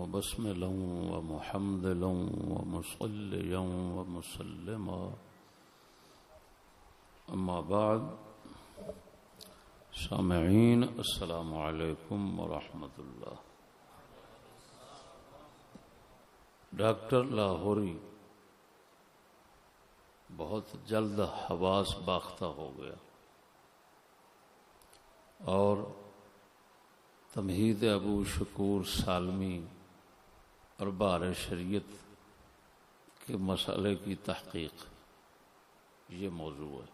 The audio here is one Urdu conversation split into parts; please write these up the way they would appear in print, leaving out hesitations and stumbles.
وبسملا ومحمدلا ومصليا ومسلما أما بعد سامعین السلام علیکم ورحمۃ اللہ۔ ڈاکٹر لاہوری بہت جلد حواس باختہ ہو گیا اور تمہید ابو شکور سالمی اور بار شریعت کے مسئلے کی تحقیق، یہ موضوع ہے۔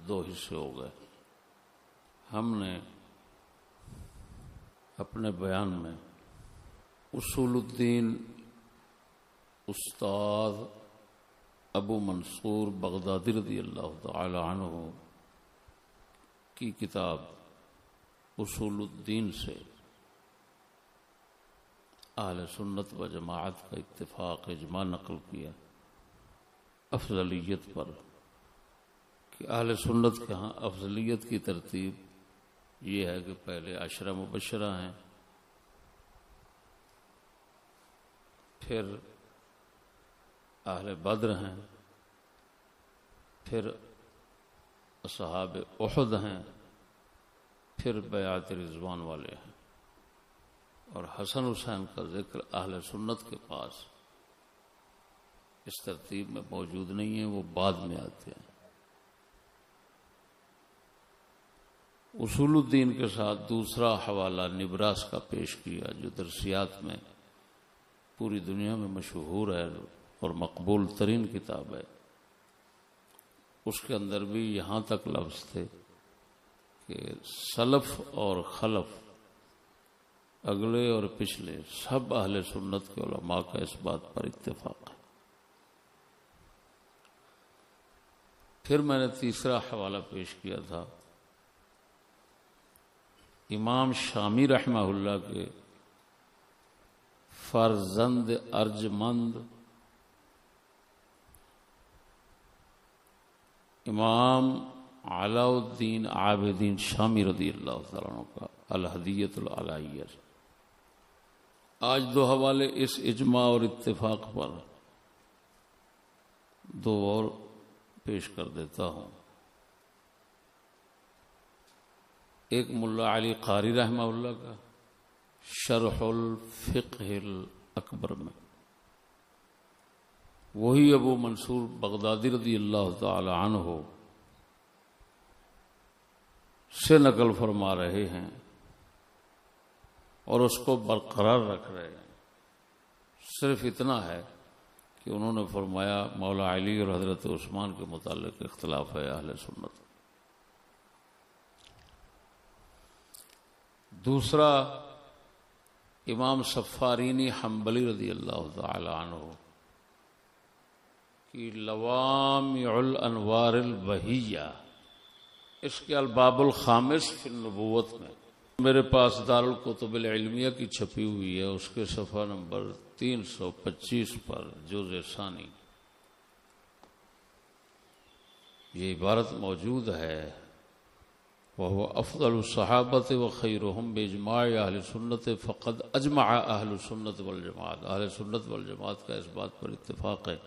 دو حصے ہو گئے۔ ہم نے اپنے بیان میں اصول الدین استاد ابو منصور بغدادی رضی اللہ تعالی عنہ کی کتاب اصول الدین سے اہل سنت و جماعت کا اتفاق اجماع نقل کیا افضلیت پر، کہ اہل سنت کے ہاں افضلیت کی ترتیب یہ ہے کہ پہلے عشرہ مبشرہ ہیں، پھر اہل بدر ہیں، پھر اصحاب احد ہیں، پھر بیعت رضوان والے ہیں، اور حسن حسین کا ذکر اہل سنت کے پاس اس ترتیب میں موجود نہیں ہے، وہ بعد میں آتے ہیں۔ اصول الدین کے ساتھ دوسرا حوالہ نبراس کا پیش کیا، جو درسیات میں پوری دنیا میں مشہور ہے اور مقبول ترین کتاب ہے۔ اس کے اندر بھی یہاں تک لفظ تھے کہ سلف اور خلف، اگلے اور پچھلے، سب اہل سنت کے علماء کا اس بات پر اتفاق ہے۔ پھر میں نے تیسرا حوالہ پیش کیا تھا امام شامی رحمہ اللہ کے فرزند ارجمند امام علاء الدین عابدین شامی رضی اللہ تعالیٰ عنہ کا الہدیۃ العلائیہ۔ آج دو حوالے اس اجماع اور اتفاق پر دو اور پیش کر دیتا ہوں۔ ایک ملا علی قاری رحمہ اللہ کا شرح الفقہ الاکبر میں، وہی ابو منصور بغدادی رضی اللہ تعالی عنہ سے نقل فرما رہے ہیں اور اس کو برقرار رکھ رہے ہیں۔ صرف اتنا ہے کہ انہوں نے فرمایا مولا علی اور حضرت عثمان کے متعلق اختلاف ہے اہل سنت۔ دوسرا امام صفارینی حنبلی رضی اللہ تعالی عنہ کی لوامع الانوار البہیہ، اس کے الباب الخامس فی النبوت میں میرے پاس دارالکتب العلمیہ کی چھپی ہوئی ہے، اس کے صفحہ نمبر 325 پر جزء ثانی یہ عبارت موجود ہے، وهو افضل الصحابۃ وخیرہم باجماع اہل سنت فقد اجمع اہل سنت والجماعت۔ اہل سنت والجماعت کا اس بات پر اتفاق ہے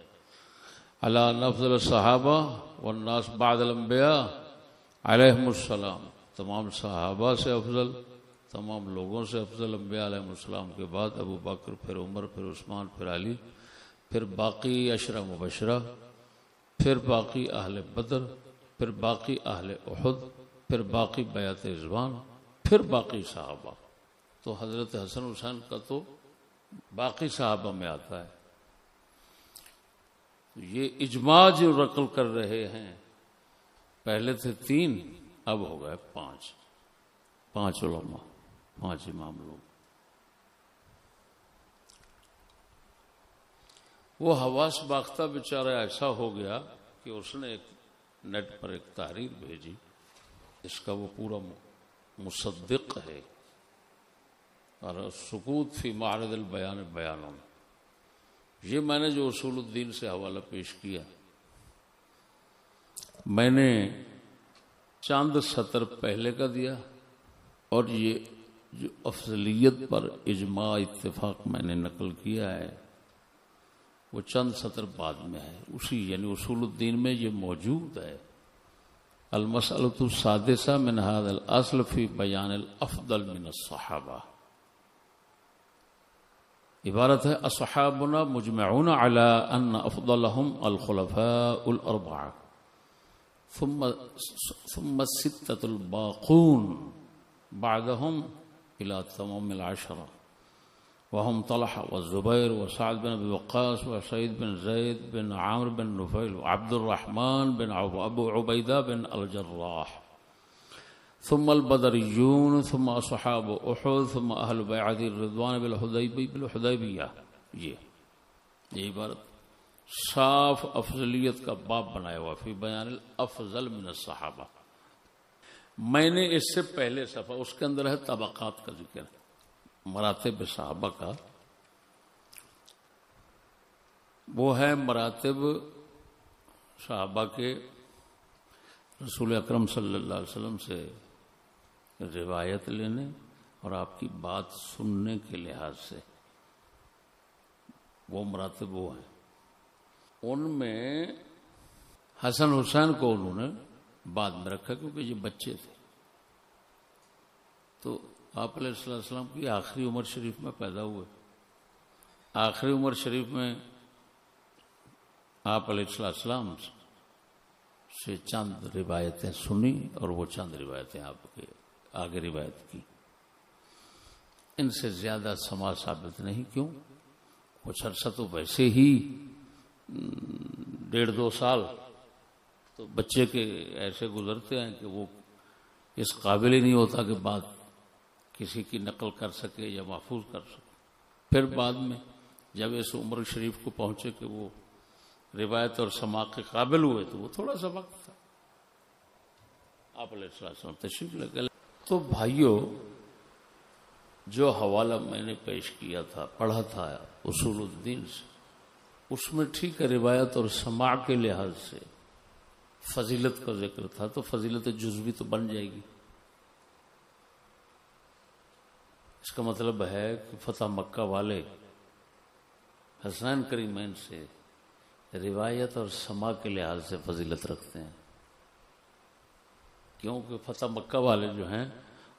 علی ان افضل الصحابہ والناس بعد الانبیاء علیہم السلام، تمام صحابہ سے افضل، تمام لوگوں سے افضل انبیاء علیہم السلام کے بعد ابو بکر، پھر عمر، پھر عثمان، پھر علی، پھر باقی عشرہ مبشرہ، پھر باقی اہل بدر، پھر باقی اہل احد، پھر باقی بیعت رضوان، پھر باقی صحابہ۔ تو حضرت حسن حسین کا تو باقی صحابہ میں آتا ہے۔ یہ اجماع جو نقل کر رہے ہیں، پہلے تھے 3، اب ہو گئے 5 علماء، 5 امام لوگ۔ وہ حواس باختہ بیچارہ ایسا ہو گیا کہ اس نے ایک نیٹ پر ایک تحریر بھیجی، اس کا وہ پورا مصدق ہے، اور سکوت فی معرض البیان بیانوں، یہ میں نے جو اصول الدین سے حوالہ پیش کیا، میں نے چند سطر پہلے کا دیا اور یہ جو افضلیت پر اجماع اتفاق میں نے نقل کیا ہے وہ چند سطر بعد میں ہے، اسی یعنی اصول الدین میں یہ موجود ہے۔ المسألۃ السادسہ من هذا الاصل فی بیان الافضل من الصحابہ، عبارت ہے اصحابنا مجمعون علی ان افضلهم الخلفاء الاربعہ ثم الستة الباقون بعدهم الى تمام العشرة وهم طلحة والزبير وسعد بن ابي وقاص وسعيد بن زيد بن عامر بن نفيل وعبد الرحمن بن ابو عبيدة بن الجراح ثم البدريون ثم اصحاب احد ثم اهل بیعة الرضوان بالحدیبیہ۔ یہ عبارت صاف افضلیت کا باب بنایا ہوا فی بیان الافضل من الصحابہ۔ میں نے اس سے پہلے صفحہ اس کے اندر ہے طبقات کا ذکر، مراتب صحابہ کا، وہ ہے مراتب صحابہ کے رسول اکرم صلی اللہ علیہ وسلم سے روایت لینے اور آپ کی بات سننے کے لحاظ سے، وہ مراتب وہ ہیں۔ ان میں حسن حسین کو انہوں نے بعد میں رکھا کیونکہ یہ بچے تھے، تو آپ علیہ السلام کی آخری عمر شریف میں پیدا ہوئے۔ آخری عمر شریف میں آپ علیہ السلام سے چند روایتیں سنی اور وہ چند روایتیں آپ کے آگے روایت کی، ان سے زیادہ سماع ثابت نہیں۔ کیوں؟ کچھ عرصہ تو ویسے ہی 1.5-2 سال تو بچے کے ایسے گزرتے ہیں کہ وہ اس قابل ہی نہیں ہوتا کہ بات کسی کی نقل کر سکے یا محفوظ کر سکے۔ پھر بعد میں جب اس عمر شریف کو پہنچے کہ وہ روایت اور سماع کے قابل ہوئے تو وہ تھوڑا سا وقت تھا، آپ علیہ السلام تشریف لے گئے۔ تو بھائیو، جو حوالہ میں نے پیش کیا تھا، پڑھا تھا اصول الدین سے، اس میں ٹھیک ہے روایت اور سماع کے لحاظ سے فضیلت کا ذکر تھا، تو فضیلت جزوی تو بن جائے گی۔ اس کا مطلب ہے کہ فتح مکہ والے حسنین کریمین سے روایت اور سماع کے لحاظ سے فضیلت رکھتے ہیں، کیونکہ فتح مکہ والے جو ہیں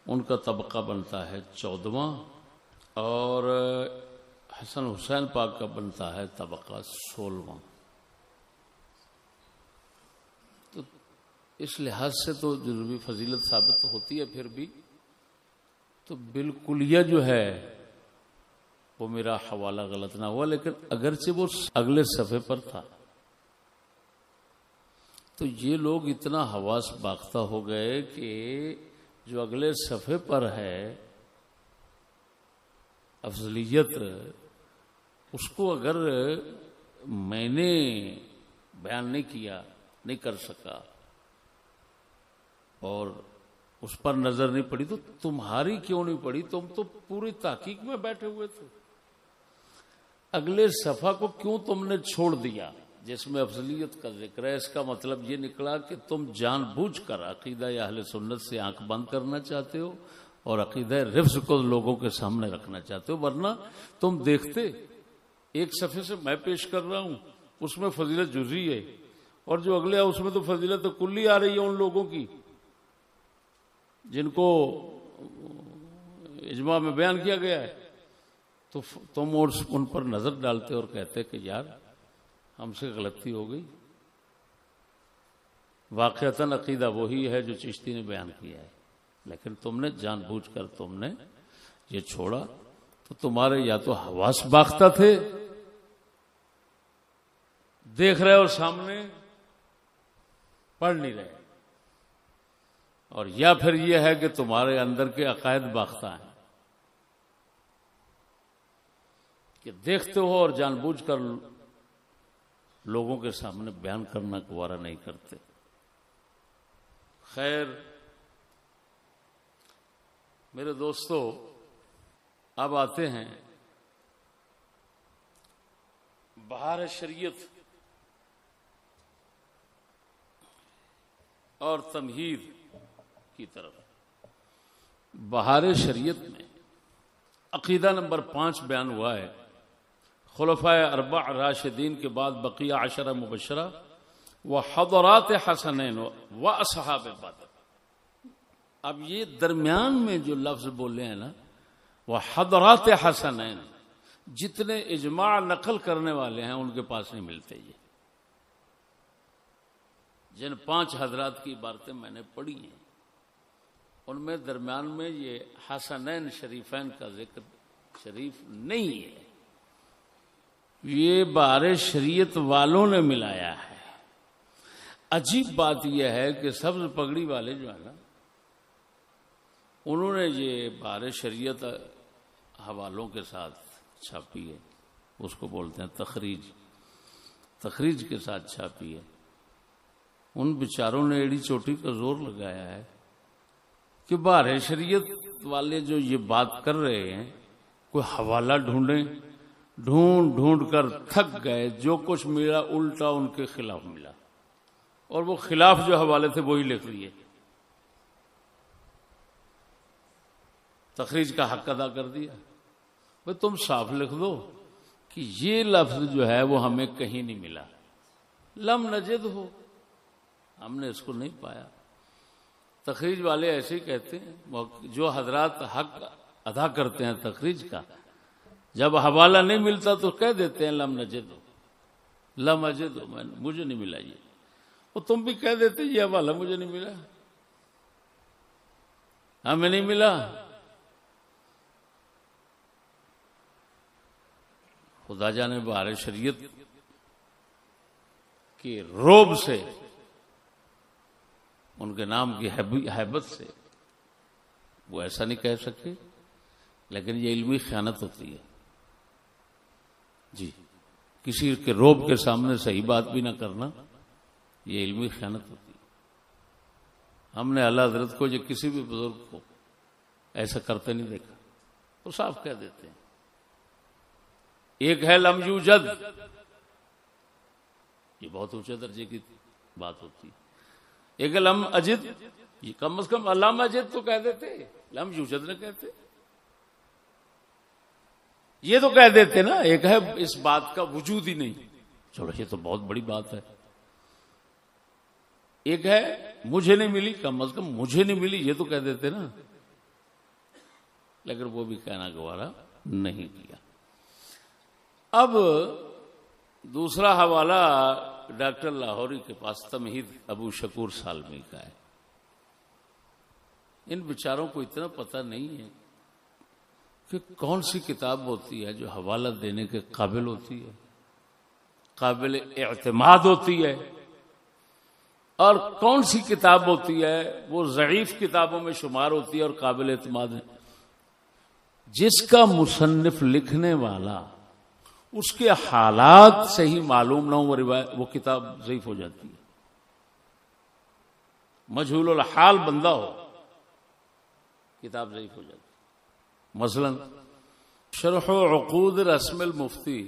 ان کا طبقہ بنتا ہے 14واں، اور حسن حسین پاک کا بنتا ہے طبقہ 16واں۔ تو اس لحاظ سے تو جزوی فضیلت ثابت ہوتی ہے، پھر بھی تو بالکلیہ جو ہے وہ میرا حوالہ غلط نہ ہوا، لیکن اگرچہ وہ اگلے صفحے پر تھا تو یہ لوگ اتنا حواس باختہ ہو گئے کہ جو اگلے صفحے پر ہے افضلیت، اس کو اگر میں نے بیان نہیں کیا، نہیں کر سکا اور اس پر نظر نہیں پڑی، تو تمہاری کیوں نہیں پڑی؟ تم تو پوری تحقیق میں بیٹھے ہوئے تھے، اگلے صفحہ کو کیوں تم نے چھوڑ دیا جس میں افضلیت کا ذکر ہے؟ اس کا مطلب یہ نکلا کہ تم جان بوجھ کر عقیدہ اہل سنت سے آنکھ بند کرنا چاہتے ہو اور عقیدہ رفض کو لوگوں کے سامنے رکھنا چاہتے ہو، ورنہ تم دیکھتے ایک صفحے سے میں پیش کر رہا ہوں اس میں فضیلت جزئی ہے، اور جو اگلے ہے اس میں تو فضیلت کلی آ رہی ہے ان لوگوں کی جن کو اجماع میں بیان کیا گیا ہے، تو تم ان پر نظر ڈالتے اور کہتے کہ یار ہم سے غلطی ہو گئی۔ واقعتاً عقیدہ وہی ہے جو چشتی نے بیان کیا ہے، لیکن تم نے جان بوجھ کر تم نے یہ چھوڑا، تو تمہارے یا تو حواس باختہ تھے، دیکھ رہے اور سامنے پڑھ نہیں رہے، اور یا پھر یہ ہے کہ تمہارے اندر کے عقائد باختہ ہیں کہ دیکھتے ہو اور جان بوجھ کر لوگوں کے سامنے بیان کرنا گوارا نہیں کرتے۔ خیر میرے دوستو، اب آتے ہیں بہار شریعت اور تمہید کی طرف۔ بہار شریعت میں عقیدہ نمبر 5 بیان ہوا ہے، خلفائے اربع راشدین کے بعد بقیہ 10 مبشرہ و حضرات حسنین و اصحاب بدر. اب یہ درمیان میں جو لفظ بولے ہیں نا، وہ حضرات حسنین، جتنے اجماع نقل کرنے والے ہیں ان کے پاس نہیں ملتے. یہ جن 5 حضرات کی عبارتیں میں نے پڑھی ہیں ان میں درمیان میں یہ حسنین شریفین کا ذکر شریف نہیں ہے. یہ بہار شریعت والوں نے ملایا ہے. عجیب بات یہ ہے کہ سبز پگڑی والے جو ہے نا، انہوں نے یہ بہار شریعت حوالوں کے ساتھ چھاپی ہے. اس کو بولتے ہیں تخریج کے ساتھ چھاپی ہے. ان بیچاروں نے ایڑی چوٹی کا زور لگایا ہے کہ بہار شریعت والے جو یہ بات کر رہے ہیں، کوئی حوالہ ڈھونڈ کر تھک گئے. جو کچھ ملا الٹا ان کے خلاف ملا، اور وہ خلاف جو حوالے تھے وہی لکھ لیے. تخریج کا حق ادا کر دیا. بھئی تم صاف لکھ دو کہ یہ لفظ جو ہے وہ ہمیں کہیں نہیں ملا. لم نجد ہو، ہم نے اس کو نہیں پایا. تخریج والے ایسے ہی کہتے ہیں، جو حضرات حق ادا کرتے ہیں تخریج کا، جب حوالہ نہیں ملتا تو کہہ دیتے ہیں لم نجد ہو، لم اجد ہو، مجھے نہیں ملا. یہ اور تم بھی کہہ دیتے یہ حوالہ مجھے نہیں ملا، ہمیں نہیں ملا. خدا جانے بہار شریعت کی روب سے، ان کے نام کی ہیبت سے وہ ایسا نہیں کہہ سکے. لیکن یہ علمی خیانت ہوتی ہے جی. کسی کے روب کے سامنے صحیح بات بھی نہ کرنا، یہ علمی خیانت ہوتی ہے. ہم نے اعلیٰ حضرت کو، جو کسی بھی بزرگ کو ایسا کرتے نہیں دیکھا. وہ صاف کہہ دیتے ہیں. ایک ہے لم یوجد، یہ بہت اونچے درجے کی بات ہوتی ہے. ایک ہے لم اجد، یہ کم از کم لم اجد تو کہہ دیتے، لم یوجد نہ کہتے. یہ تو کہہ دیتے نا. ایک ہے اس بات کا وجود ہی نہیں، چلو یہ تو بہت بڑی بات ہے. ایک ہے مجھے نہیں ملی، کم از کم مجھے نہیں ملی یہ تو کہہ دیتے نا. لیکن وہ بھی کہنا گوارا نہیں کیا. اب دوسرا حوالہ ڈاکٹر لاہوری کے پاس تمہید ابو شکور سالمی کا ہے. ان بیچاروں کو اتنا پتہ نہیں ہے کہ کون سی کتاب ہوتی ہے جو حوالہ دینے کے قابل ہوتی ہے، قابل اعتماد ہوتی ہے، اور کون سی کتاب ہوتی ہے وہ ضعیف کتابوں میں شمار ہوتی ہے اور قابل اعتماد ہے. جس کا مصنف لکھنے والا اس کے حالات صحیح معلوم نہ ہو، وہ کتاب ضعیف ہو جاتی ہے. مجہول الحال بندہ ہو، کتاب ضعیف ہو جاتی ہے. مثلا شرح عقود رسم المفتی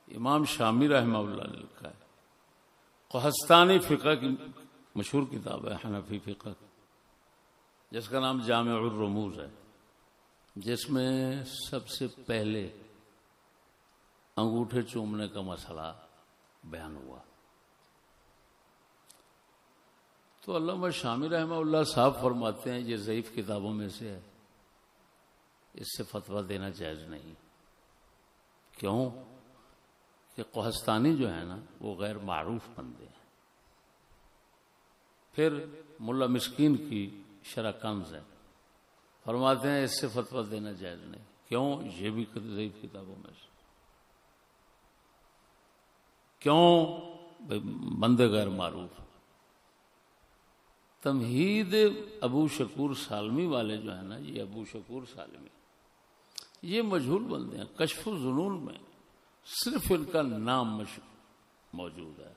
امام شامی رحمہ اللہ نے لکھا ہے. قحطانی فقہ کی مشہور کتاب ہے، حنفی فقہ، جس کا نام جامع الرموز ہے، جس میں سب سے پہلے انگوٹھے چومنے کا مسئلہ بیان ہوا. تو علامہ شامی رحمہ اللہ صاحب فرماتے ہیں یہ ضعیف کتابوں میں سے ہے، اس سے فتویٰ دینا جائز نہیں. کیوں کہ قحطانی جو ہے نا وہ غیر معروف بندے ہیں. پھر ملا مسکین کی شرح کنز ہے، فرماتے ہیں اس سے فتویٰ دینا جائز نہیں. کیوں؟ یہ بھی ضعیف کتابوں میں سے. کیوں؟ بندے غیر معروف. تمہید ابو شکور سالمی والے جو ہیں نا، یہ ابو شکور سالمی یہ مجہول بندے ہیں. کشف الظنون میں صرف ان کا نام موجود ہے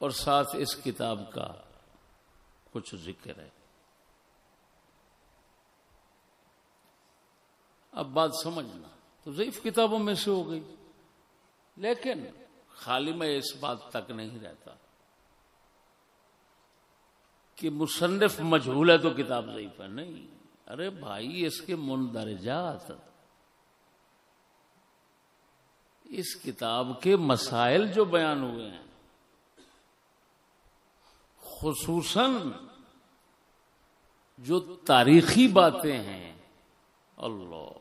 اور ساتھ اس کتاب کا کچھ ذکر ہے. اب بات سمجھنا، تو ضعیف کتابوں میں سے ہو گئی. لیکن خالی میں اس بات تک نہیں رہتا کہ مصنف مجہول ہے تو کتاب ضعیف ہے، نہیں، ارے بھائی اس کے مندرجات، اس کتاب کے مسائل جو بیان ہوئے ہیں، خصوصاً جو تاریخی باتیں ہیں، اللہ،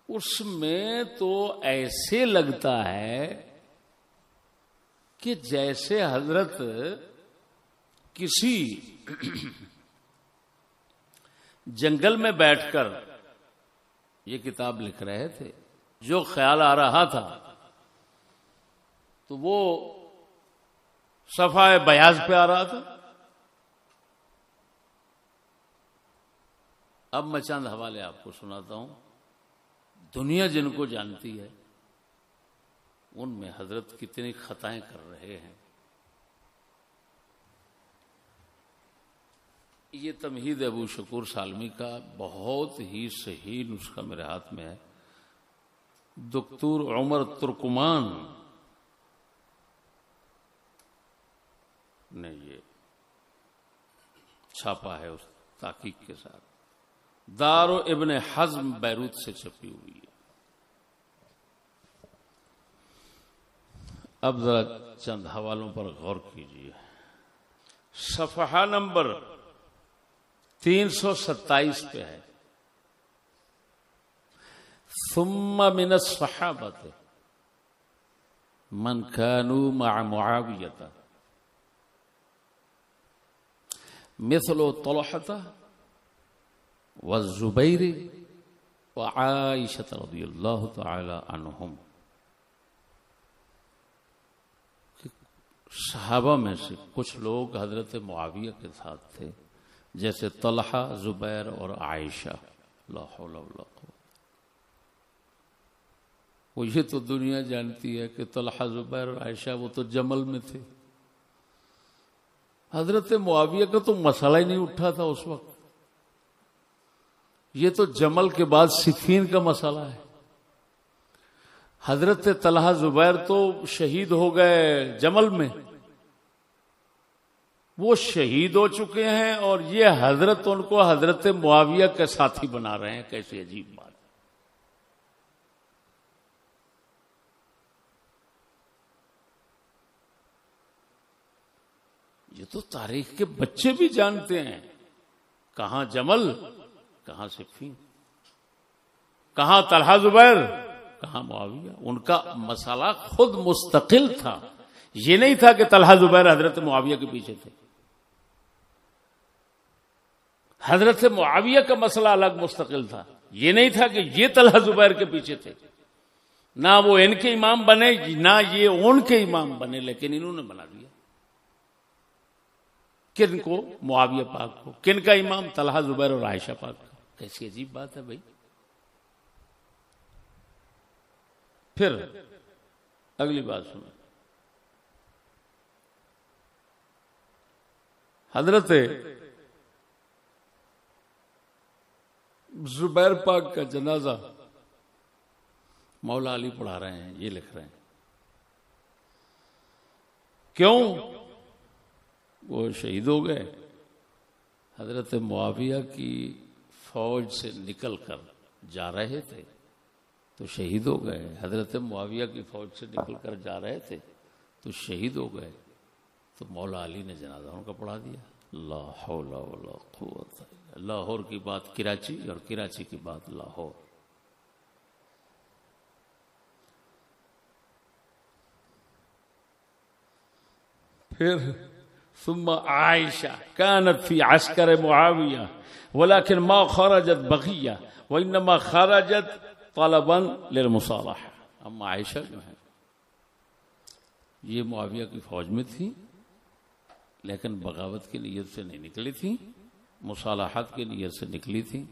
اس میں تو ایسے لگتا ہے کہ جیسے حضرت کسی جنگل میں بیٹھ کر یہ کتاب لکھ رہے تھے، جو خیال آ رہا تھا تو وہ صفحہ بیاض پہ آ رہا تھا۔ اب میں چند حوالے آپ کو سناتا ہوں، دنیا جن کو جانتی ہے ان میں حضرت کتنی خطائیں کر رہے ہیں۔ یہ تمہید ابو شکور سالمی کا بہت ہی صحیح نسخہ میرے ہاتھ میں ہے، دکتور عمر ترکمان نے یہ چھاپا ہے اس تحقیق کے ساتھ، دار ابن حزم بیروت سے چھپی ہوئی ہے۔ اب ذرا چند حوالوں پر غور کیجیے۔ صفحہ نمبر 327 پہ ہے، ثم من الصحابة من كانوا مع معاوية مثل طلحة والزبير وعائشة رضي الله تعالى عنهم۔ صحابہ میں سے کچھ لوگ حضرت معاویہ کے ساتھ تھے، جیسے طلحہ، زبیر اور عائشہ، لا حول ولا قوة۔ وہ یہ تو دنیا جانتی ہے کہ طلحہ، زبیر اور عائشہ وہ تو جمل میں تھے، حضرت معاویہ کا تو مسئلہ ہی نہیں اٹھا تھا اس وقت، یہ تو جمل کے بعد صفین کا مسئلہ ہے۔ حضرت طلحہ زبیر تو شہید ہو گئے جمل میں، وہ شہید ہو چکے ہیں، اور یہ حضرت ان کو حضرت معاویہ کے ساتھی بنا رہے ہیں، کیسی عجیب بات۔ یہ تو تاریخ کے بچے بھی جانتے ہیں، کہاں جمل، کہاں صفین، کہاں طلحہ زبیر، کہاں معاویہ۔ ان کا مسئلہ خود مستقل تھا، یہ نہیں تھا کہ طلحہ زبیر حضرت معاویہ کے پیچھے تھے۔ حضرت معاویہ کا مسئلہ الگ مستقل تھا، یہ نہیں تھا کہ یہ طلحہ زبیر کے پیچھے تھے، نہ وہ ان کے امام بنے نہ یہ ان کے امام بنے، لیکن انہوں نے بنا دیا۔ کن کو؟ معاویہ پاک کو۔ کن کا امام؟ طلحہ زبیر اور عائشہ پاک کا۔ کیسی عجیب بات ہے بھائی۔ پھر اگلی بات سنو، حضرت زبیر پاک کا جنازہ مولا علی پڑھا رہے ہیں، یہ لکھ رہے ہیں۔ کیوں؟ وہ شہید ہو گئے، حضرت معاویہ کی فوج سے نکل کر جا رہے تھے تو شہید ہو گئے، حضرت معاویہ کی فوج سے نکل کر جا رہے تھے تو شہید ہو گئے، تو مولا علی نے جنازہ ان کا پڑھا دیا۔ لا حول ولا قوت۔ لاہور کی بات کراچی اور کراچی کی بات لاہور۔ پھر ثم عائشہ كانت في عسكر معاویہ ولكن ما خرجت بغیہ وانما خرجت طلبا للمصالحہ۔ اما عائشہ جو ہے یہ معاویہ کی فوج میں تھی، لیکن بغاوت کی نیت سے نہیں نکلی تھی، مصالحت کی نیت سے نکلی تھی۔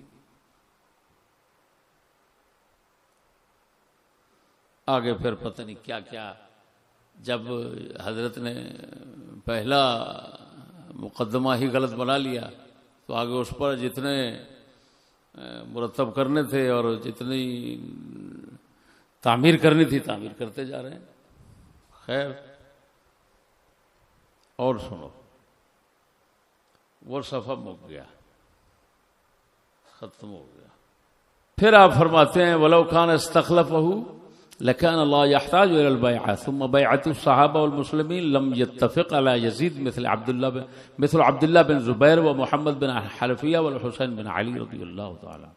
آگے پھر پتہ نہیں کیا کیا، جب حضرت نے پہلا مقدمہ ہی غلط بنا لیا تو آگے اس پر جتنے مرتب کرنے تھے اور جتنی تعمیر کرنی تھی تعمیر کرتے جا رہے ہیں۔ خیر، اور سنو، وہ صفحہ مک گیا، ختم ہو گیا۔ پھر آپ فرماتے ہیں وَلَوْ كَانَ اسْتَخْلَفَهُ لَكَانَ اللَّهُ يَحْتَاجُ إِلَى الْبَيْعَةِ ثُمَّ بَيْعَةُ الصَّحَابَةِ وَالْمُسْلِمِينَ لَمْ يَتَّفِقْ عَلَى يَزِيدَ مثل عبد الله بن زبير ومحمد بن حنفية والحسين بن علي رضي الله تعالى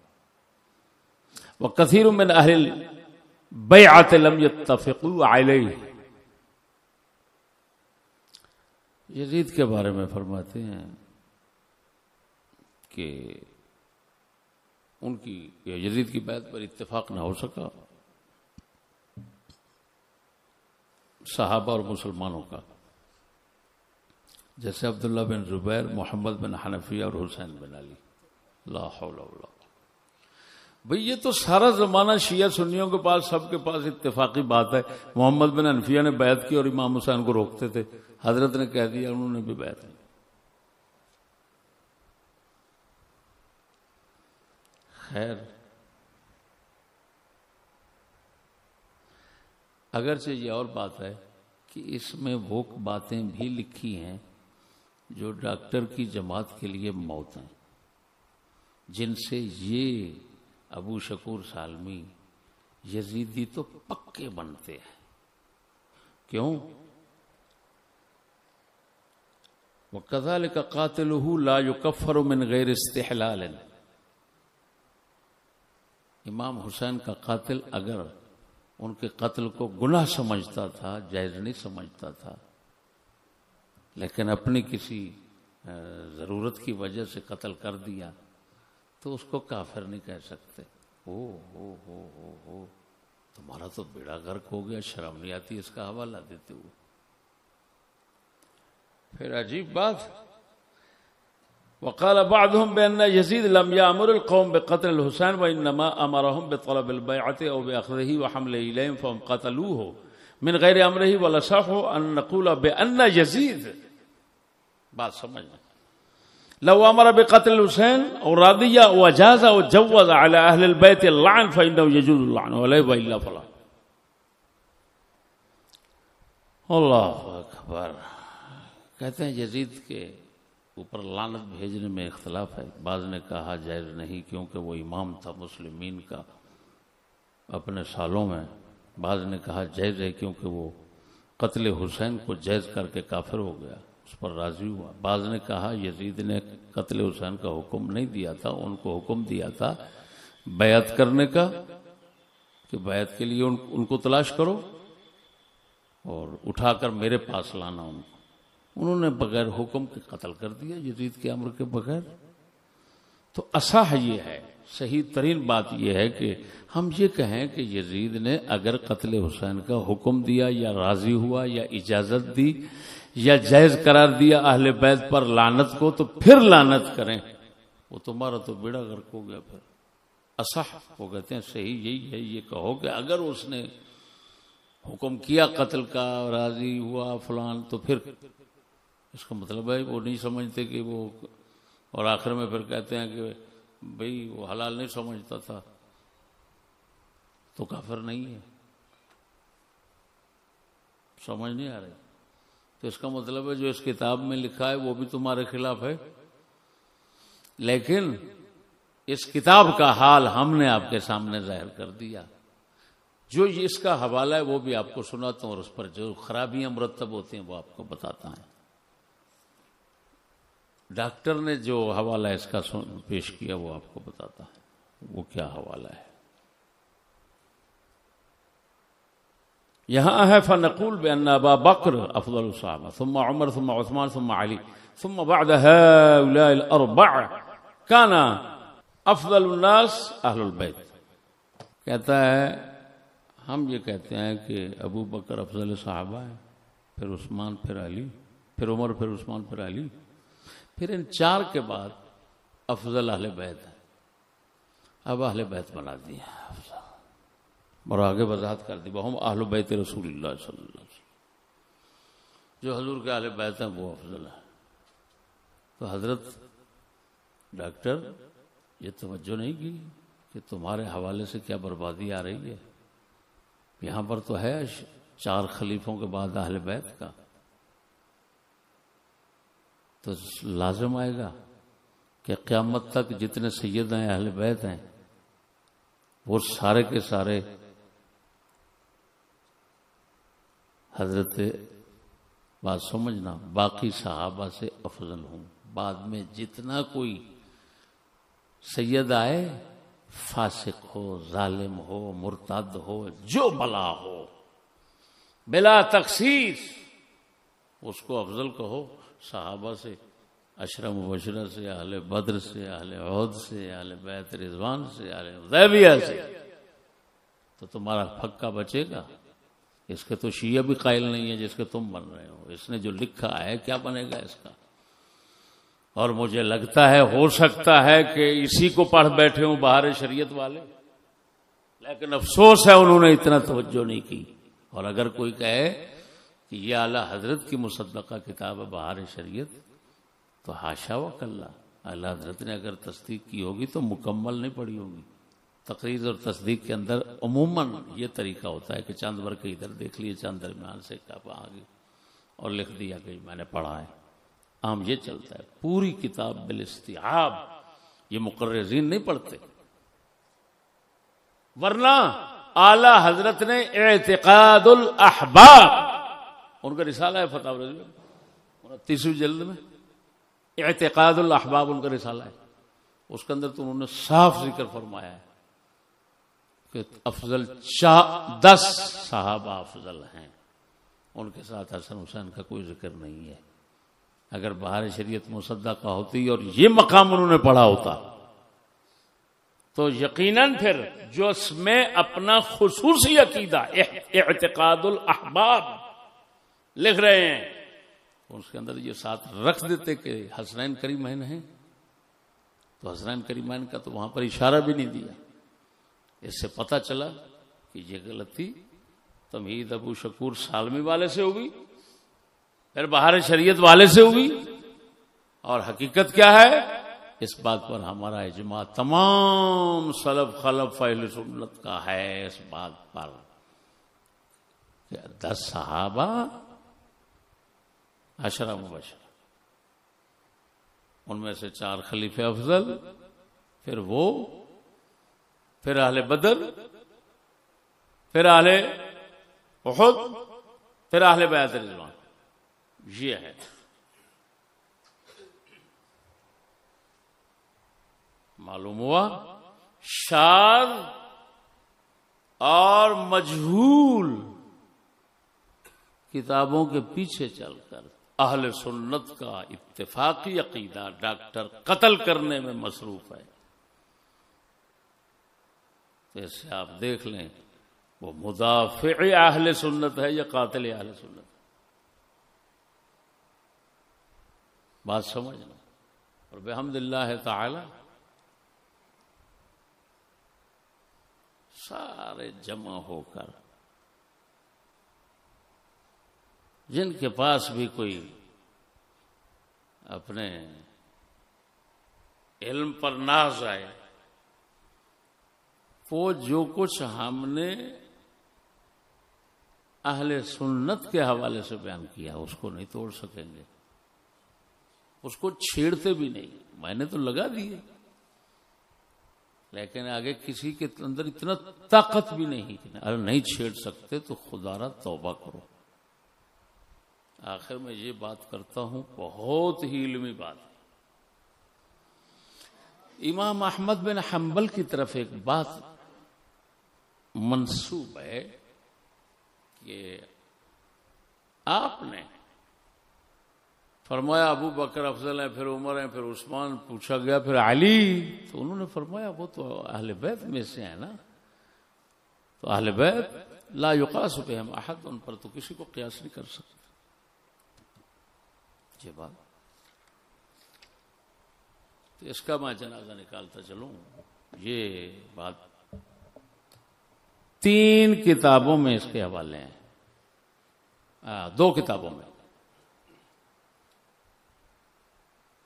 وكثير من أهل البيعة لم يتفقوا عليه۔ یزید کے بارے میں فرماتے ہیں کہ ان کی یزید کی بیعت پر اتفاق نہ ہو سکا صحابہ اور مسلمانوں کا، جیسے عبداللہ بن زبیر، محمد بن حنفیہ اور حسین بن علی۔ لا حول ولا قوة۔ بھئی یہ تو سارا زمانہ شیعہ سنیوں کے پاس سب کے پاس اتفاقی بات ہے۔ محمد بن حنفیہ نے بیعت کی اور امام حسین کو روکتے تھے، حضرت نے کہہ دیا، انہوں نے بھی بیعت کی۔ خیر، اگرچہ یہ اور بات ہے کہ اس میں وہ باتیں بھی لکھی ہیں جو ڈاکٹر کی جماعت کے لیے موت ہیں، جن سے یہ ابو شکور سالمی یزیدی تو پکے بنتے ہیں۔ کیوں؟ وَكَذَلِكَ قَاتِلُهُ لَا يُكَفَّرُ مِنْ غَيْرِ اسْتِحْلَالٍ۔ امام حسین کا قاتل اگر ان کے قتل کو گناہ سمجھتا تھا، جائز نہیں سمجھتا تھا، لیکن اپنی کسی ضرورت کی وجہ سے قتل کر دیا تو اس کو کافر نہیں کہہ سکتے۔ ہو تمہارا تو بیڑا غرق ہو گیا، شرم نہیں آتی اس کا حوالہ دیتے ہوئے۔ پھر عجیب بات، وقال بعضهم بأن يزيد لم يأمر القوم بقتل الحسين وإنما أمرهم بطلب البيعة أو بأخذه وحمله إليهم فهم قتلوه من غير أمره، والأصح أن نقول بأن يزيد بات سمجھنا لو أمر بقتل الحسين أو رضي وجاز وجوز على أهل البيت اللعن فإنه يجوز اللعن ولا إلا فلا۔ اللہ اکبر۔ کہتے ہیں یزید کے اوپر لعنت بھیجنے میں اختلاف ہے، بعض نے کہا جائز نہیں کیونکہ وہ امام تھا مسلمین کا اپنے سالوں میں، بعض نے کہا جائز ہے کیونکہ وہ قتل حسین کو جائز کر کے کافر ہو گیا، اس پر راضی ہوا۔ بعض نے کہا یزید نے قتل حسین کا حکم نہیں دیا تھا، ان کو حکم دیا تھا بیعت کرنے کا، کہ بیعت کے لیے ان کو تلاش کرو اور اٹھا کر میرے پاس لانا ان کو۔ انہوں نے بغیر حکم کے قتل کر دیا، یزید کے امر کے بغیر۔ تو اصح یہ ہے، صحیح ترین بات یہ ہے کہ ہم یہ کہیں کہ یزید نے اگر قتل حسین کا حکم دیا یا راضی ہوا یا اجازت دی یا جائز قرار دیا اہل بیت پر لعنت کو، تو پھر لعنت کریں، وہ تمہارا تو بیڑا غرق ہو گیا۔ پھر اصح وہ کہتے ہیں صحیح یہی ہے، یہ کہو کہ اگر اس نے حکم کیا قتل کا، راضی ہوا فلان، تو پھر اس کا مطلب ہے وہ نہیں سمجھتے کہ وہ، اور آخر میں پھر کہتے ہیں کہ بھئی وہ حلال نہیں سمجھتا تھا تو کافر نہیں ہے۔ سمجھ نہیں آ رہی؟ تو اس کا مطلب ہے جو اس کتاب میں لکھا ہے وہ بھی تمہارے خلاف ہے، لیکن اس کتاب کا حال ہم نے آپ کے سامنے ظاہر کر دیا۔ جو اس کا حوالہ ہے وہ بھی آپ کو سناتا ہوں، اور اس پر جو خرابیاں مرتب ہوتی ہیں وہ آپ کو بتاتا ہے۔ ڈاکٹر نے جو حوالہ اس کا پیش کیا وہ آپ کو بتاتا ہے وہ کیا حوالہ ہے۔ یہاں ہے فنقول بأن أبا بکر افضل الصحابہ ثم عمر ثم عثمان ثم علی ثم بعد هؤلاء الاربع كان افضل الناس اہل البیت۔ کہتا ہے ہم یہ کہتے ہیں کہ ابو بکر افضل صحابہ ہے، پھر عثمان، پھر علی، پھر عمر، پھر عثمان، پھر علی، پھر ان چار کے بعد افضل اہل بیت ہے۔ اب اہل بیت بنا دیا اور آگے وضاحت کر دی وہم اہل بیت رسول اللہ صلی اللہ علیہ وسلم، جو حضور کے اہل بیت ہیں وہ افضل ہے۔ تو حضرت ڈاکٹر یہ توجہ نہیں کی کہ تمہارے حوالے سے کیا بربادی آ رہی ہے؟ یہاں پر تو ہے چار خلیفوں کے بعد اہل بیت کا۔ تو لازم آئے گا کہ قیامت تک جتنے سید ہیں اہل بیت ہیں وہ سارے کے سارے حضرت، بات سمجھنا، باقی صحابہ سے افضل ہوں. بعد میں جتنا کوئی سید آئے، فاسق ہو، ظالم ہو، مرتد ہو، جو بلا ہو، بلا تخصیص اس کو افضل کہو صحابہ سے، عشرہ مبشرہ سے، اہل بدر سے، اہل عہد سے، اہل بیت رضوان سے، اہل حدیبیہ سے، تو تمہارا پھکا بچے گا. اس کے تو شیعہ بھی قائل نہیں ہے جس کے تم بن رہے ہو. اس نے جو لکھا ہے کیا بنے گا اس کا؟ اور مجھے لگتا ہے ہو سکتا ہے کہ اسی کو پڑھ بیٹھے ہوں بہار شریعت والے، لیکن افسوس ہے انہوں نے اتنا توجہ نہیں کی. اور اگر کوئی کہے کہ یہ اعلیٰ حضرت کی مصدقہ کتاب ہے بہار شریعت، تو حاشا و کلا، اعلیٰ حضرت نے اگر تصدیق کی ہوگی تو مکمل نہیں پڑھی ہوگی. تقریر اور تصدیق کے اندر عموماً یہ طریقہ ہوتا ہے کہ چند ورقے ادھر دیکھ لیے، چند درمیان سے کپ آگے اور لکھ دیا کہ میں نے پڑھا ہے. عام یہ چلتا ہے. پوری کتاب بالاستیعاب یہ مقررین نہیں پڑھتے. ورنہ اعلی حضرت نے اعتقاد الاحباب، ان کا رسالہ ہے فتح رضوی 29ویں جلد میں، اعتقاد الاحباب ان کا رسالہ ہے. اس کے اندر تو انہوں نے صاف ذکر فرمایا ہے کہ افضل 10 صحابہ افضل ہیں، ان کے ساتھ حسن حسین کا کوئی ذکر نہیں ہے. اگر بہار شریعت مصدقہ ہوتی اور یہ مقام انہوں نے پڑھا ہوتا تو یقیناً پھر جو اس میں اپنا خصوصی عقیدہ اعتقاد الاحباب لکھ رہے ہیں اس کے اندر یہ ساتھ رکھ دیتے کہ حسنین کریمین ہیں، تو حسنین کریمین کا تو وہاں پر اشارہ بھی نہیں دیا. اس سے پتہ چلا کہ یہ غلطی تمہید ابو شکور سالمی والے سے ہوگی، پھر بہار شریعت والے سے ہوگی. اور حقیقت کیا ہے؟ اس بات پر ہمارا اجماع تمام سلف خلف اہل سنت کا ہے، اس بات پر کہ 10 صحابہ عشرہ مبشرہ، ان میں سے 4 خلیفہ افضل، پھر وہ، پھر اہل بدر، پھر اہل احد، پھر اہل بیعت رضوان. یہ ہے. معلوم ہوا شاذ اور مجہول کتابوں کے پیچھے چل کر اہل سنت کا اتفاقی عقیدہ ڈاکٹر قتل کرنے میں مصروف ہے. ایسے آپ دیکھ لیں وہ مدافع اہل سنت ہے یا قاتل اہل سنت. بات سمجھنا. اور بحمد اللہ تعالی سارے جمع ہو کر جن کے پاس بھی کوئی اپنے علم پر ناز آئے، وہ جو کچھ ہم نے اہل سنت کے حوالے سے بیان کیا اس کو نہیں توڑ سکیں گے، اس کو چھیڑتے بھی نہیں. میں نے تو لگا دیے، لیکن آگے کسی کے اندر اتنا طاقت بھی نہیں کہ اگر نہیں چھیڑ سکتے تو خدا را توبہ کرو. آخر میں یہ بات کرتا ہوں، بہت ہی علمی بات. امام احمد بن حنبل کی طرف ایک بات منسوب ہے کہ آپ نے فرمایا ابو بکر افضل ہیں، پھر عمر ہیں، پھر عثمان. پوچھا گیا پھر علی، تو انہوں نے فرمایا وہ تو اہل بیت میں سے ہیں نا، تو اہل بیت لا یقاس بہم احد، ان پر تو کسی کو قیاس نہیں کر سکتے. یہ بات تو اس کا میں جنازہ نکالتا چلوں. یہ بات 3 کتابوں میں اس کے حوالے ہیں، 2 کتابوں میں.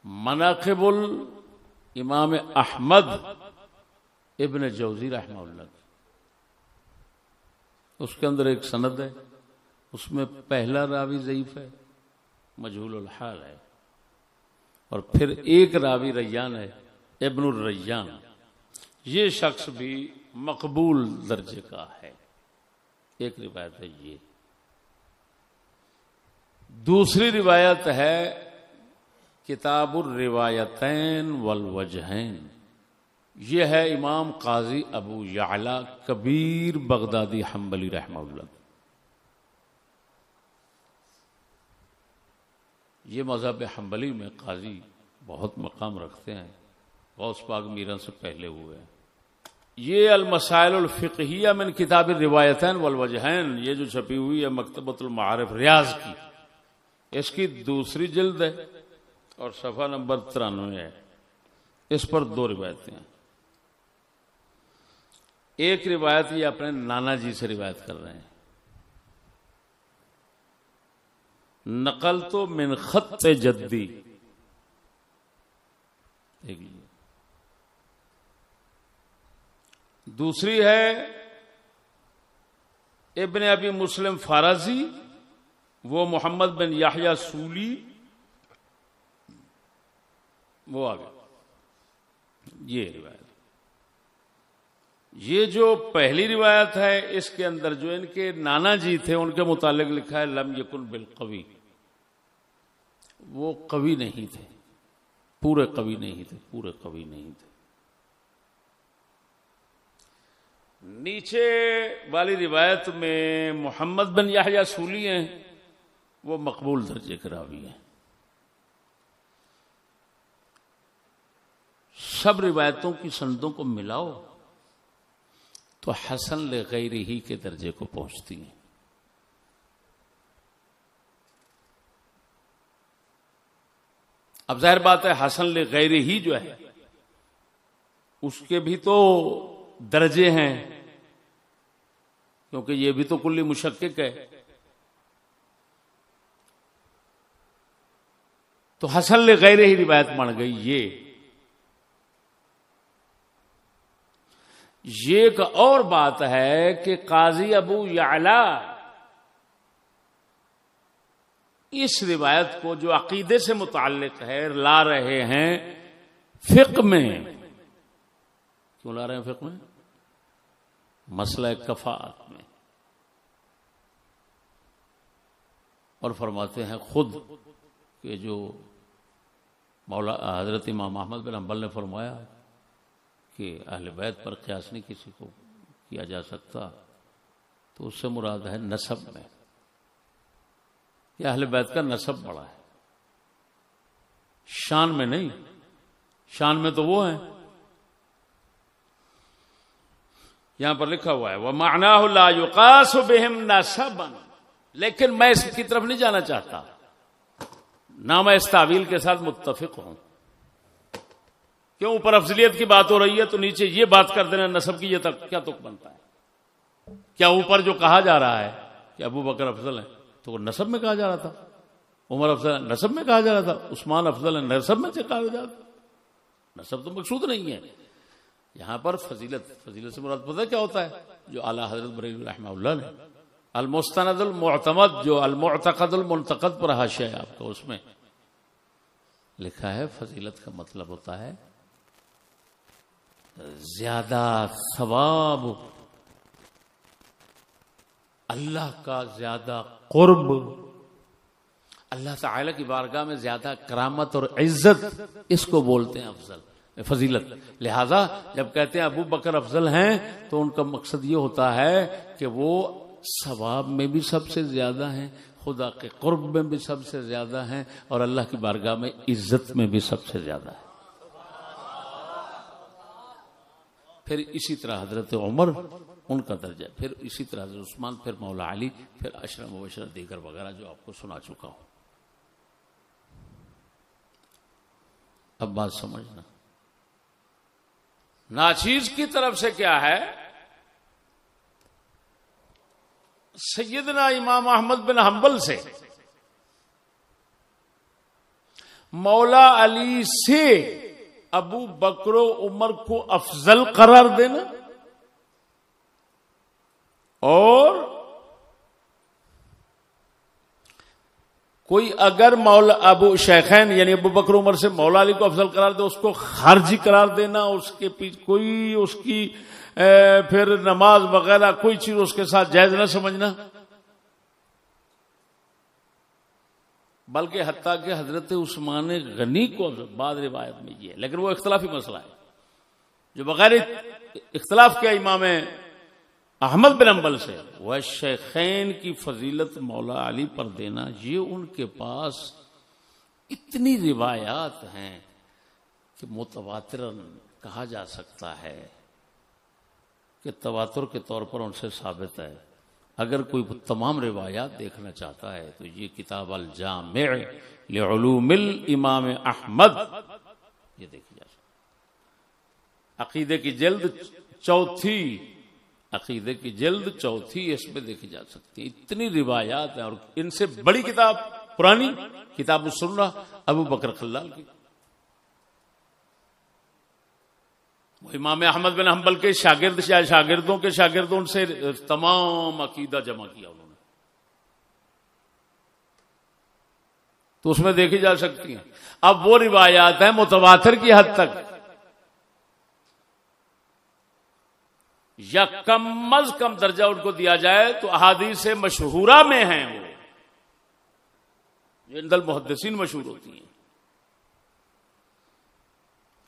مناقب الامام احمد ابن جوزی رحمہ اللہ، اس کے اندر ایک سند ہے، اس میں پہلا راوی ضعیف ہے، مجہول الحال ہے. اور پھر ایک راوی ریان ہے ابن الریان، یہ شخص بھی مقبول درجے کا ہے، ایک روایت ہے یہ۔ دوسری روایت ہے کتاب الروایتین والوجہین، یہ ہے امام قاضی ابو یعلا کبیر بغدادی حنبلی رحمہ اللہ۔ یہ مذہب حنبلی میں قاضی بہت مقام رکھتے ہیں، غوث پاک میران سے پہلے ہوئے ہیں۔ یہ المسائل الفقہیہ من کتاب الروایتین والوجہین، یہ جو چھپی ہوئی ہے مکتبۃ المعارف ریاض کی، اس کی دوسری جلد ہے اور صفحہ نمبر 93 ہے۔ اس پر دو روایتیں ہیں، ایک روایت یہ اپنے نانا جی سے روایت کر رہے ہیں، نقل تو من خط جدی، ایک یہ دوسری ہے ابن ابی مسلم فارازی، وہ محمد بن یحییٰ سولی، وہ آگے یہ روایت۔ یہ جو پہلی روایت ہے اس کے اندر جو ان کے نانا جی تھے ان کے متعلق لکھا ہے لم یکن بالقوی، وہ قوی نہیں تھے، پورے قوی نہیں تھے، پورے قوی نہیں تھے۔ نیچے والی روایت میں محمد بن یحییٰ سولی ہیں، وہ مقبول درجے کے راوی ہیں۔ سب روایتوں کی سندوں کو ملاؤ تو حسن لغیرہ کے درجے کو پہنچتی ہیں۔ اب ظاہر بات ہے حسن لغیرہ جو ہے اس کے بھی تو درجے ہیں، کیونکہ یہ بھی تو کلی مشکک ہے۔ تو حسن لغیرہ روایت بن گئی یہ۔ ایک اور بات ہے کہ قاضی ابو یعلا اس روایت کو جو عقیدے سے متعلق ہے لا رہے ہیں فقہ میں۔ کیوں لا رہے ہیں فقہ میں؟ مسئلہ کفاءت میں، اور فرماتے ہیں خود کہ جو مولا حضرت امام احمد بن حنبل نے فرمایا کہ اہل بیت پر قیاس نہیں کسی کو کیا جا سکتا، تو اس سے مراد ہے نسب میں، کہ اہل بیت کا نسب بڑا ہے، شان میں نہیں۔ شان میں تو وہ ہیں، یہاں پر لکھا ہوا ہے وَمَعْنَاهُ لَا يُقَاسُ بِهِمْ نَسَبًا، لیکن میں اس کی طرف نہیں جانا چاہتا، نہ میں اس تعویل کے ساتھ متفق ہوں۔ کیوں؟ اوپر افضلیت کی بات ہو رہی ہے تو نیچے یہ بات کر دینا نسب کی، یہ تک کیا تک بنتا ہے؟ کیا اوپر جو کہا جا رہا ہے کہ ابو بکر افضل ہے تو وہ نسب میں کہا جا رہا تھا، عمر افضل ہے نسب میں کہا جا رہا تھا، عثمان افضل ہے نسب میں سے کہا جا رہا تھا؟ نسب تو مقصود نہیں ہے یہاں پر۔ فضیلت سے مراد پتہ کیا ہوتا ہے؟ جو اعلیٰ حضرت بریلوی رحمہ اللہ نے المستند المعتمد، جو المعتقد المنتقد پر حاشیہ ہے آپ کا، اس میں لکھا ہے فضیلت کا مطلب ہوتا ہے زیادہ ثواب، اللہ کا زیادہ قرب، اللہ تعالی کی بارگاہ میں زیادہ کرامت اور عزت، اس کو بولتے ہیں افضل فضیلت۔ لہذا جب کہتے ہیں ابو بکر افضل ہیں تو ان کا مقصد یہ ہوتا ہے کہ وہ ثواب میں بھی سب سے زیادہ ہیں، خدا کے قرب میں بھی سب سے زیادہ ہیں، اور اللہ کی بارگاہ میں عزت میں بھی سب سے زیادہ ہے۔ پھر اسی طرح حضرت عمر ان کا درجہ، پھر اسی طرح حضرت عثمان، پھر مولا علی، پھر عشرہ مبشرہ دیگر وغیرہ جو آپ کو سنا چکا ہوں۔ اب بات سمجھنا، ناچیز کی طرف سے کیا ہے؟ سیدنا امام احمد بن حنبل سے مولا علی سے ابو بکر و عمر کو افضل قرار دینا اور کوئی اگر مولا ابو شیخین یعنی ابو بکر عمر سے مولا علی کو افضل قرار دے، اس کو خارجی قرار دینا، اس کے پیچھے کوئی اس کی پھر نماز وغیرہ کوئی چیز اس کے ساتھ جائز نہ سمجھنا، بلکہ حتیٰ کہ حضرت عثمان غنی کو بعد روایت میں یہ ہے، لیکن وہ اختلافی مسئلہ ہے جو بغیر اختلاف کے امام احمد بن حنبل سے وہ شیخین کی فضیلت مولا علی پر دینا، یہ ان کے پاس اتنی روایات ہیں کہ متواترن کہا جا سکتا ہے کہ تواتر کے طور پر ان سے ثابت ہے۔ اگر کوئی تمام روایات دیکھنا چاہتا ہے تو یہ کتاب الجامع لعلوم الامام احمد یہ دیکھی جا سکتا، عقیدے کی جلد چوتھی اس میں دیکھی جا سکتی ہے، اتنی روایات ہیں، اور ان سے بڑی کتاب پرانی کتاب السنہ ابو بکر خلال کی، وہ امام احمد بن حنبل کے شاگردوں کے شاگردوں سے تمام عقیدہ جمع کیا انہوں نے، تو اس میں دیکھی جا سکتی ہیں۔ اب وہ روایات ہیں متواتر کی حد تک یا کم از کم درجہ ان کو دیا جائے تو احادیث مشہورہ میں ہیں، وہ جو عند المحدثین مشہور ہوتی ہیں،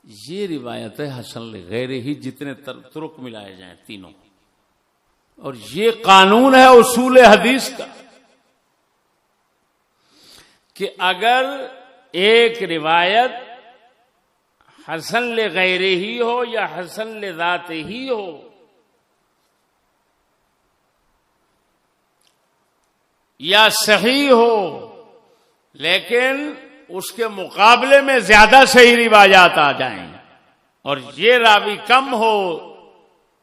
یہ روایت ہے حسن لغیر ہی، جتنے طرق ملائے جائیں تینوں، اور یہ قانون ہے اصول حدیث کا کہ اگر ایک روایت حسن لغیر ہی ہو یا حسن لذات ہی ہو، یا صحیح ہو لیکن اس کے مقابلے میں زیادہ صحیح روایات آ جائیں اور یہ راوی کم ہو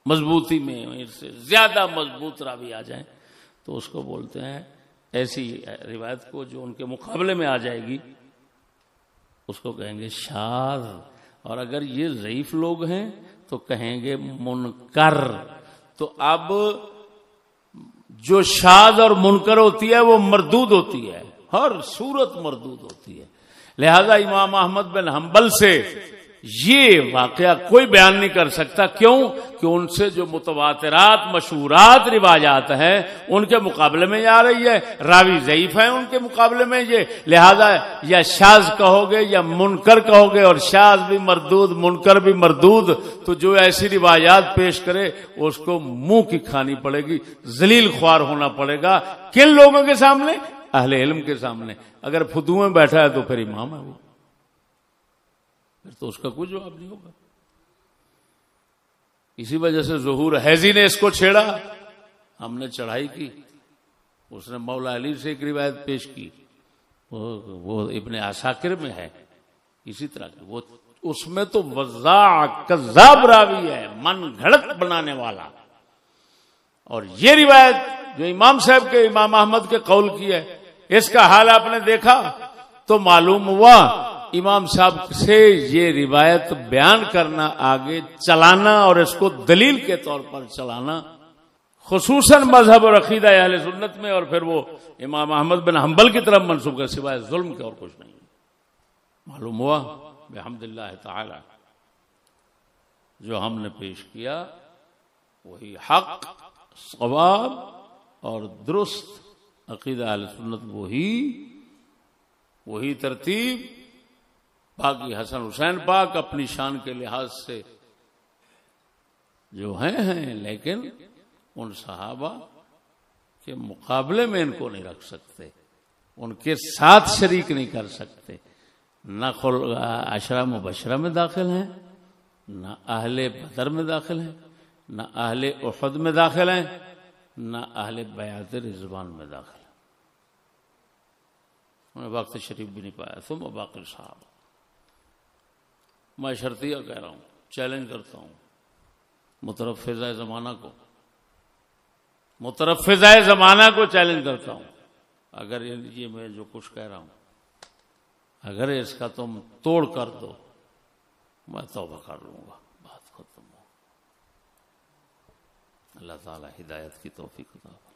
مضبوطی میں، اس سے زیادہ مضبوط راوی آ جائیں، تو اس کو بولتے ہیں ایسی روایت کو جو ان کے مقابلے میں آ جائے گی اس کو کہیں گے شاذ، اور اگر یہ ضعیف لوگ ہیں تو کہیں گے منکر۔ تو اب جو شاذ اور منکر ہوتی ہے وہ مردود ہوتی ہے، ہر صورت مردود ہوتی ہے، لہذا امام احمد بن حنبل سے یہ واقعہ کوئی بیان نہیں کر سکتا، کیوں کہ ان سے جو متواترات مشہورات روایات ہیں ان کے مقابلے میں یہ آ رہی ہے، راوی ضعیف ہیں ان کے مقابلے میں یہ، لہذا یا شاذ کہو گے یا منکر کہو گے، اور شاذ بھی مردود منکر بھی مردود، تو جو ایسی روایات پیش کرے اس کو منہ کی کھانی پڑے گی، ذلیل خوار ہونا پڑے گا، کن لوگوں کے سامنے؟ اہل علم کے سامنے۔ اگر فتووں میں بیٹھا ہے تو پھر امام ہے وہ، پھر تو اس کا کوئی جواب نہیں ہوگا۔ اسی وجہ سے ظہور حیزی نے اس کو چھیڑا، ہم نے چڑھائی کی، اس نے مولا علی سے ایک روایت پیش کی، وہ ابن عساکر میں ہے اسی طرح کی، وہ اس میں تو وضاع کذاب راوی ہے، من گھڑت بنانے والا، اور یہ روایت جو امام صاحب کے امام احمد کے قول کی ہے، اس کا حال آپ نے دیکھا تو معلوم ہوا امام صاحب سے یہ روایت بیان کرنا، آگے چلانا اور اس کو دلیل کے طور پر چلانا، خصوصاً مذہب اور عقیدہ اہل سنت میں، اور پھر وہ امام احمد بن حنبل کی طرف منسوب کر، سوائے ظلم کے اور کچھ نہیں۔ معلوم ہوا بحمداللہ تعالی جو ہم نے پیش کیا وہی حق، صواب اور درست عقیدہ اہل سنت، وہی ترتیب، باقی حسن حسین پاک اپنی شان کے لحاظ سے جو ہیں لیکن ان صحابہ کے مقابلے میں ان کو نہیں رکھ سکتے، ان کے ساتھ شریک نہیں کر سکتے، نہ عشرہ مبشرہ میں داخل ہیں، نہ اہل بدر میں داخل ہیں، نہ اہل احد میں داخل ہیں، نہ اہل بیعت رضوان میں داخل ہیں۔ میں وقت شریف بھی نہیں پایا، ثم باقی صحابہ۔ میں شرطیہ کہہ رہا ہوں، چیلنج کرتا ہوں مترفضہ زمانہ کو چیلنج کرتا ہوں، اگر یہ میں جو کچھ کہہ رہا ہوں اگر اس کا تم توڑ کر دو میں توبہ کر لوں گا، بات ختم ہو۔ اللہ تعالی ہدایت کی توفیق عطا فرمائے۔